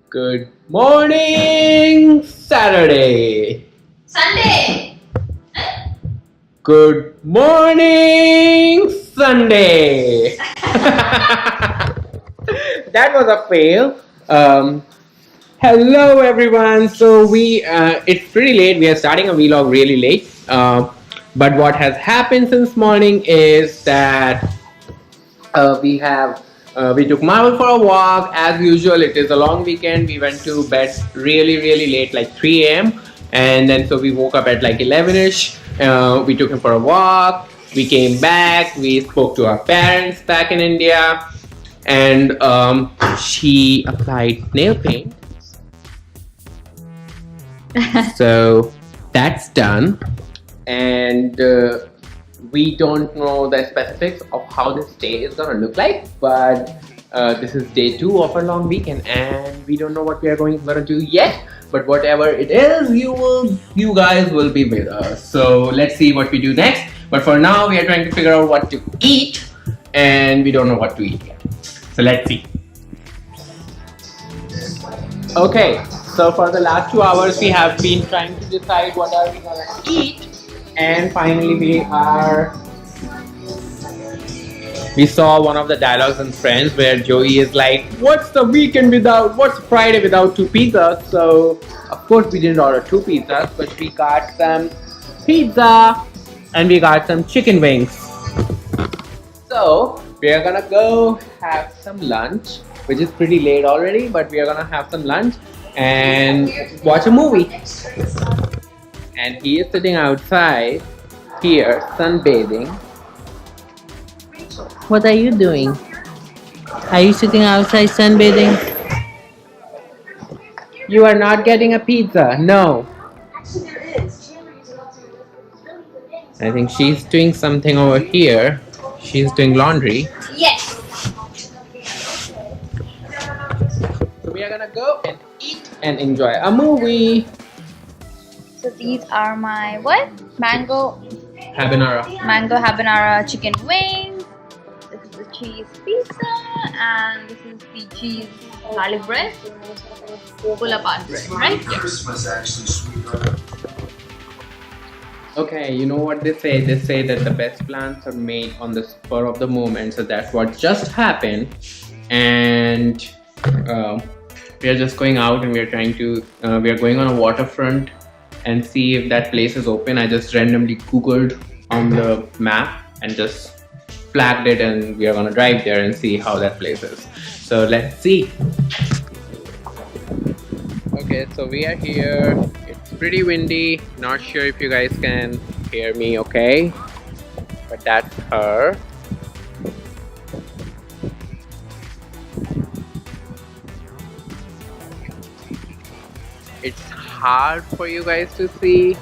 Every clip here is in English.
Good morning, Saturday. Sunday. Good morning, Sunday. That was a fail. Hello, everyone. So it's pretty late. We are starting a vlog really late. But what has happened since morning is that we took Marvel for a walk as usual. It is a long weekend. We went to bed really late, like 3 a.m. And then so we woke up at like 11ish. We took him for a walk. We came back. We spoke to our parents back in India, and she applied nail paint. So that's done, and we don't know the specifics of how this day is gonna look like, but this is day 2 of our long weekend, and we don't know what we are gonna do yet. But whatever it is, you guys will be with us. So let's see what we do next. But for now, we are trying to figure out what to eat, and we don't know what to eat yet. So let's see. Okay, so for the last 2 hours, we have been trying to decide what are we gonna eat, and finally we saw one of the dialogues in Friends where Joey is like, what's Friday without 2 pizzas? So of course we didn't order 2 pizzas, but we got some pizza and we got some chicken wings. So we are gonna go have some lunch, which is pretty late already, but we are gonna have some lunch and watch a movie. And he is sitting outside here sunbathing. What are you doing? Are you sitting outside sunbathing? You are not getting a pizza. No. I think she's doing something over here. She's doing laundry. Yes. So we are gonna go and eat and enjoy a movie. So these are my what? Mango habanero chicken wings. This is the cheese pizza, and this is the cheese garlic bread, pull-apart bread, right? Christmas actually, sweetheart. Okay, you know what they say? They say that the best plans are made on the spur of the moment. So that's what just happened. And we are just going out and we are going on a waterfront and see if that place is open. I just randomly Googled on the map and just flagged it, and we are gonna drive there and see how that place is. So let's see. Okay, so we are here. It's pretty windy. Not sure if you guys can hear me okay, but that's her. It's hard for you guys to see,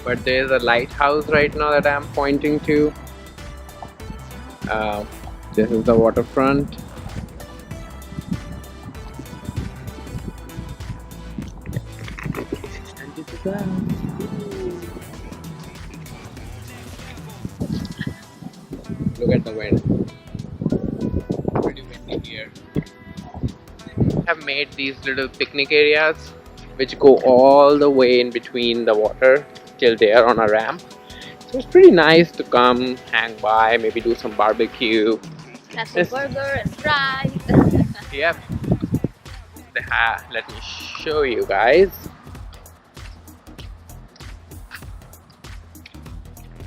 but there's a lighthouse right now that I'm pointing to. This is the waterfront. And this is us. Look at the wind. Pretty windy here. Have made these little picnic areas which go all the way in between the water till there on a ramp. So it's pretty nice to come, hang by, maybe do some barbecue. That's a burger and fries. Yep. Let me show you guys.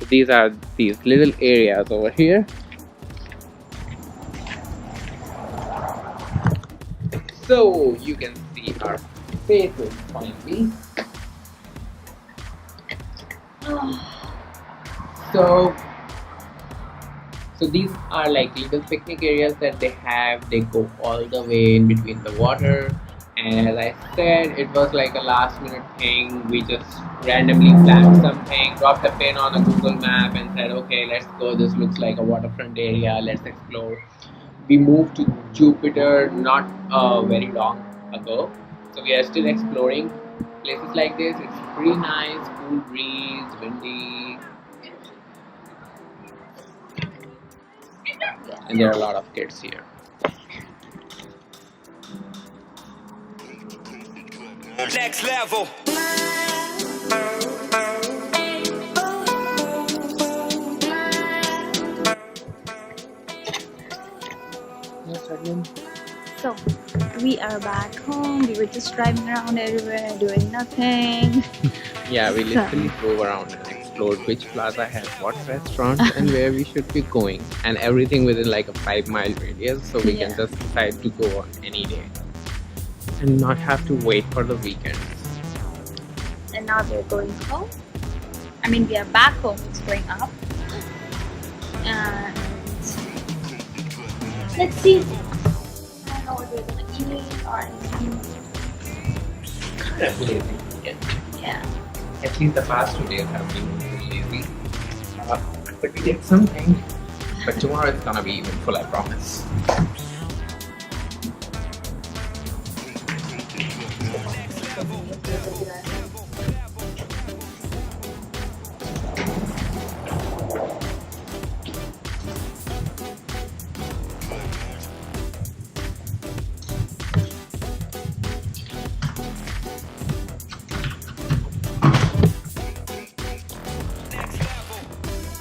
So these are these little areas over here. So you can see our faces finally. So these are like little picnic areas that they have. They go all the way in between the water. And as I said, it was like a last minute thing. We just randomly flagged something, dropped a pin on a Google map and said, okay, let's go. This looks like a waterfront area. Let's explore. We moved to Jupiter not very long ago. So we are still exploring places like this. It's pretty nice, cool breeze, windy. And there are a lot of kids here. Next level. So we are back home. We were just driving around everywhere, doing nothing. Yeah, we So, literally drove around and explored which plaza has what restaurants and where we should be going, and everything within like a 5 mile radius, so we can Yeah. just decide to go on any day and not have to wait for the weekend. and now we're going home. I mean, we are back home. It's going up. And let's see. I don't know what we're gonna eat or anything. Kind of lazy. Yeah. At least the past 2 days have been really lazy. But we did something. But tomorrow it's gonna be even full, I promise.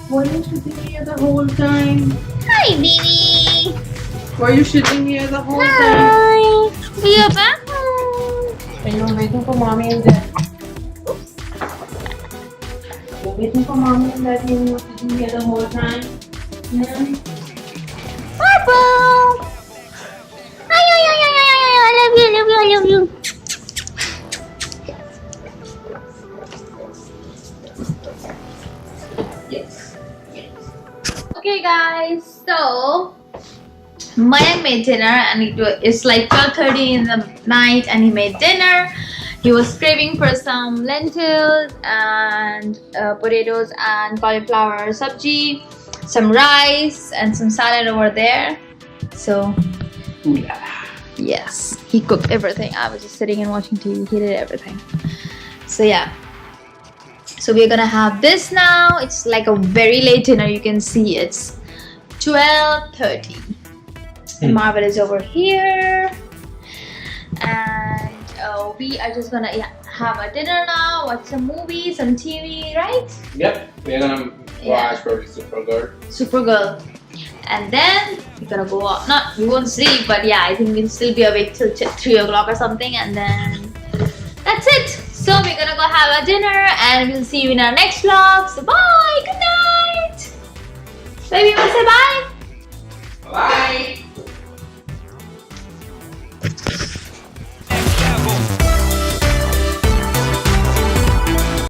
Why are you sitting here the whole time? Hi, baby. Why are you sitting here the whole time? Hi. We are back home. And you're waiting for mommy and dad. You're waiting for mommy and daddy and you're sitting here the whole time. Yeah. Purple. Hi, hi, hi, hi, hi, hi. I love you, I love you, I love you. Yes. Okay, guys. So Mayank made dinner, and it's like 12:30 in the night, and he made dinner. He was craving for some lentils and potatoes and cauliflower sabji, some rice and some salad over there. So Ooh la la. yes, he cooked everything. I was just sitting and watching TV. He did everything. So yeah. So we're gonna have this now. It's like a very late dinner. You can see it's 12:30. And Marvel is over here. And we are just gonna have a dinner now, watch some movies, some TV, right? Yep, we're gonna Yeah. watch probably Supergirl. Supergirl. And then we're gonna go out. Not, we won't sleep, but yeah, I think we'll still be awake till 3 o'clock or something. And then that's it. So we're gonna go have a dinner, and we'll see you in our next vlog. So bye, good night. Baby, you wanna say bye? Bye!